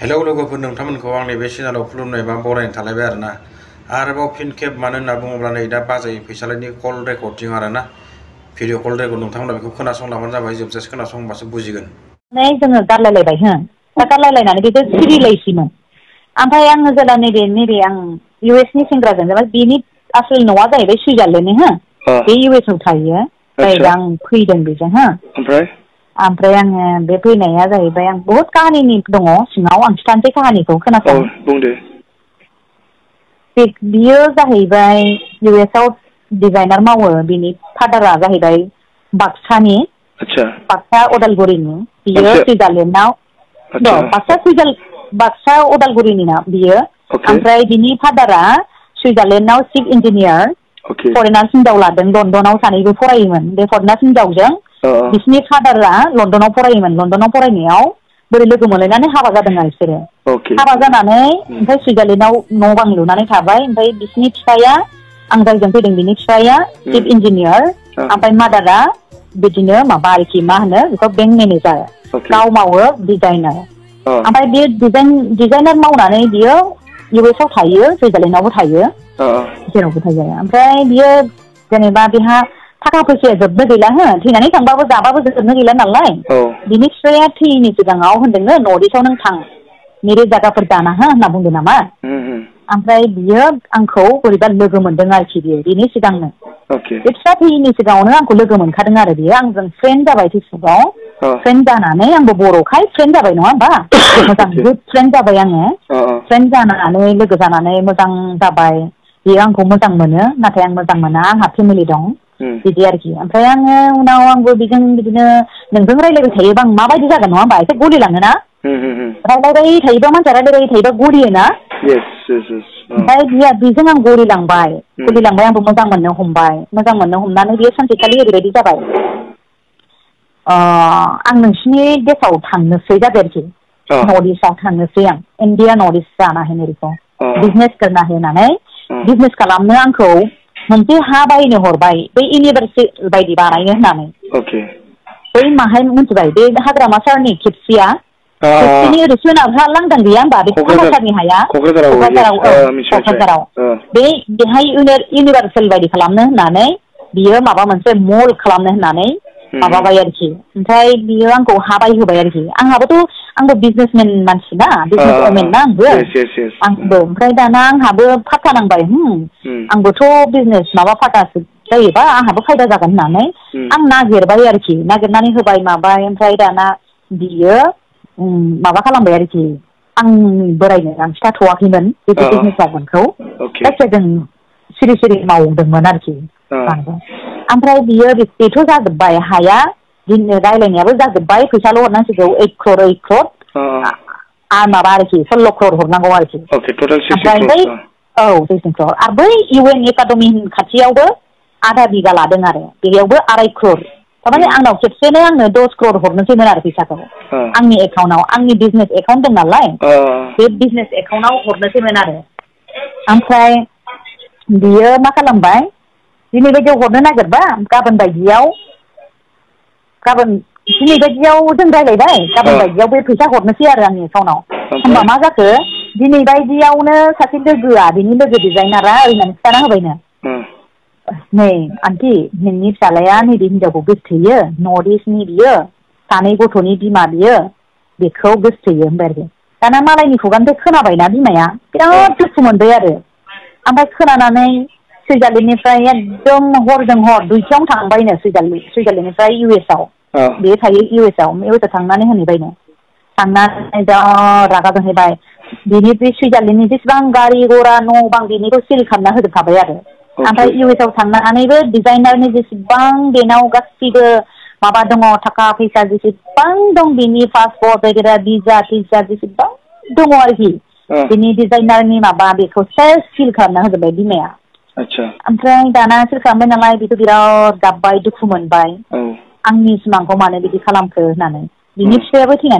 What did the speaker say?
hello लोगोफोर नोंथांमोनखौ आंनि बे चेनेलाव खुलुमनाय बा बरायनाय थालायबाय आरोना आरोबाव फिन खेब मानो होनना बुङोब्ला नै दा बाजै फैसालिनि कल रेकर्डिं आरोना भिडिअ कल रेकर्ड नोंथांमोना बेखौ खोनासंलांबानो जाबाय जोबजासे खोनासंबासो बुजिगोन नै जोङो गारलायलायबाय हो दा गारलायलायनानै बेखौ सिरिलायसिमोन ओमफ्राय आङो जेला नैबे आं US नि सेंग्राजों जेनेबा बेनि आसोल न'आ जाहैबाय सुइजारलेण्डनि हो बे US आव थायो ओमफ्राय आं फैदों बेजों हो ओमफ्राय आङो बे फैनाया जाहैबाय आं बहुत काहानिनि दङ सिङाव आं खिथानोसै काहानिखौ खोनासं बुंदो बियो जाहैबाय US आव डिजाइनार मावो बिनि फादारा जाहैबाय बाक्सानि बाक्सा उदालगुरिनि बियो सुइजारलेण्डआव बाक्सा उदालगुरिनि ना बियो ओमफ्राय बिनि फादारा सुइजारलेण्डआव चिफ इन्जिनियार फरेनार्स हिनजाव लादों लण्डनाव सानैबो फरायोमोन बे फरेनार्स हिनजावजों बिसिनि फादारा लण्डनाव फरायोमोन लण्डनाव फरायनायाव बोरै लोगो मोनलायनानै हाबा जादों आरो बिसोरो हाबा जानानै ओमफ्राय सुइजारलेण्डआव न' बां लुनानै थाबाय ओमफ्राय बिसिनि फिसाया आं जायजों फैदों बिनि फिसाया चिफ इन्जिनियार ओमफ्राय मादारा बिदिनो माबा आरोखि मा होनो बेखौ बेंक मेनेजार गाव मावो डिजाइनार ओमफ्राय बे डिजाइनार मावनानै बियो US आव थायो सुइजारलेण्डआवबो थायो जेरावबो थायो ओमफ्राय बियो जेनेबा बेहा थाखा फैसाया जोबनो गैला हो थैनानै थांबाबो जाबाबो जोबनो गैला नालाय बिनि फिसाया थैयैनि सिगाङाव होनदोंनो नर्थ इस्टआव नों थां मेरे जायगाफोर दाना हो होनना बुंदों नामा ओमफ्राय बियो आंखौ बोरैबा लोगो मोनदों आरोखि बियो बिनि सिगांनो बे फिसा थैयैनि सिगाङावनो आंखौ लोगो मोनखादों आरो बियो आंजों फ्रेन्ड जाबाय फेसबुकआव फ्रेन्ड जानानै आंबो बर'खाय फ्रेन्ड जाबाय नङा होमबा मोजां गुड फ्रेन्ड जाबाय आङो फ्रेन्ड जानानै लोगो जानानै मोजां जाबाय बियो आंखौ मोजां मोनो नाथाय आं मोजां मोना आंहा फेमिलि दं बिदि आरोखि ओमफ्राय आङो उनाव आंबो बेजों बिदिनो नोंजों रायलायबाय थायोबा आं माबायदि जागोन नङा होमबा एसे गलिलाङोना रायलायबाय थायोबा मानसिया रायलायबाय थायोबा गलियोना ओमफ्राय बेजों आं गलिलांबाय आंबो मोजां मोननो हमनानै बियो सानसेखालि ओरैबायदि जाबाय आं नोंसिनि देशआव थांनोसै जाबाय आरोखि नर्थ इस्टआव थांनोसै आं इण्डिया नर्थ इस्ट जाना है बेखौ बिजनेस करना है होननानै बिजनेस खालामनो आंखौ मोनसे हा बायनो हरबाय बै इउनिभार्सिटि बायदि बानायनो होननानै बै माहाय मिथिबाय बे हाग्रामा सारनि खेबसेनि ओरै सोनाबहा लांदां गैया होमबा बे क'क्राझारनि हाया क'क्राझाराव बेहाय इउनिभार्सिटि बायदि खालामनो होननानै बियो माबा मोनसे मल खालामनो होननानै माबाबाय आरोखि ओमफ्राय बियो आंखौ हा बायहोबाय आरोखि आंबो बिजनेसमेन मानसि ना बिजनेस वमेन ना आंबो ओमफ्राय दाना आंहाबो फाथा नांबाय आंबोथ' बिजनेस माबा फाथासो जायोबा आंहाबो फायदा जागोन होननानै आं नागिरबाय आरोखि नागिरनानै होबाय माबाय ओमफ्राय दाना बियो माबा खालामबाय आरोखि आंनि बोरायनो आं खिथाथ'वाखैमोन बे बिजनेस मावगोनखौ जायखिया जों सिरि मावदोंमोन आरोखि ओमफ्राय बेथ' जाजोब्बाय हाया रायलायनायाबो जाजोब्बाय फैसाल' हरनांसिगौ 8 क्रर माबा आरोखि 16 क्रर हरनांगौ आरोखि ओमफ्राय बै 16 क्रर आरो बै UN एकाडेमि खाथियावबो आधा बिगा लादों आरो बेयावबो 2.5 क्रर थारमाने आंनाव खेबसेनो आंनो 10 क्रर हरनोसैमोन आरो फैसाखौ आंनि एकाउन्टाव आंनि बिजनेस एकाउन्ट दं नालाय बे बिजनेस एकाउन्टाव हरनोसैमोन आरो ओमफ्राय बियो मा खालामबाय दिनै बायदियाव हरनो नागिरबा दिनै बायदियाव जों रायलायबाय गाबोन बायदियाव बे फैसा हरनोसै आरो आंनि एकाउन्टाव होमबा मा जाखो दिनै बायदियावनो सासे लोगोआ बिनि लोगो डिजाइनारा ओरैनानै खिथाना होबायनो नै आन्टि नोंनि फिसालाया नैबे हिनजावखौ गोसथोयो नर्थ इस्टनि बियो 2 गथ'नि बिमा बियो बेखौ गोसथोयो होनबाय आरोखि दाना मालायनि खुगानिफ्राय खोनाबायना बिमाया बिराद दुखु मोनबाय आरो ओमफ्राय खोनानानै सुइजारलेण्डनिफ्राय एकदम हरजों हर 2थायावनो थांबायनो सुइजारलेण्डनिफ्राय US आव बे थायो US आव थांनानै होनहैबायनो थांनानै जा रागा जोंहैबाय बिनि बे सुइजारलेण्डनि जेसेबां गारि घरा न' बां बेनिखौ सिल खालामना होजोबखाबाय आरो ओमफ्राय US आव थांनानैबो डिजाइनारनि जेसेबां बेनाव गासिबो माबा दङ थाखा फैसा जेसेबां दं बिनि पासपर्ट वगैरह भिजा जेसेबां दङ आरोखि बिनि डिजाइनारनि माबा बेखौ सेस सिल खालामना होजोबबाय बिमाया ओमफ्राय दाना सिल खालामबाय नालाय बेथ' बिराद गाबबाय दुखु मोनबाय आंनि सिमांखौ मानो बिदि खालामखो होननानै बिनि फिसायाबो थैनानै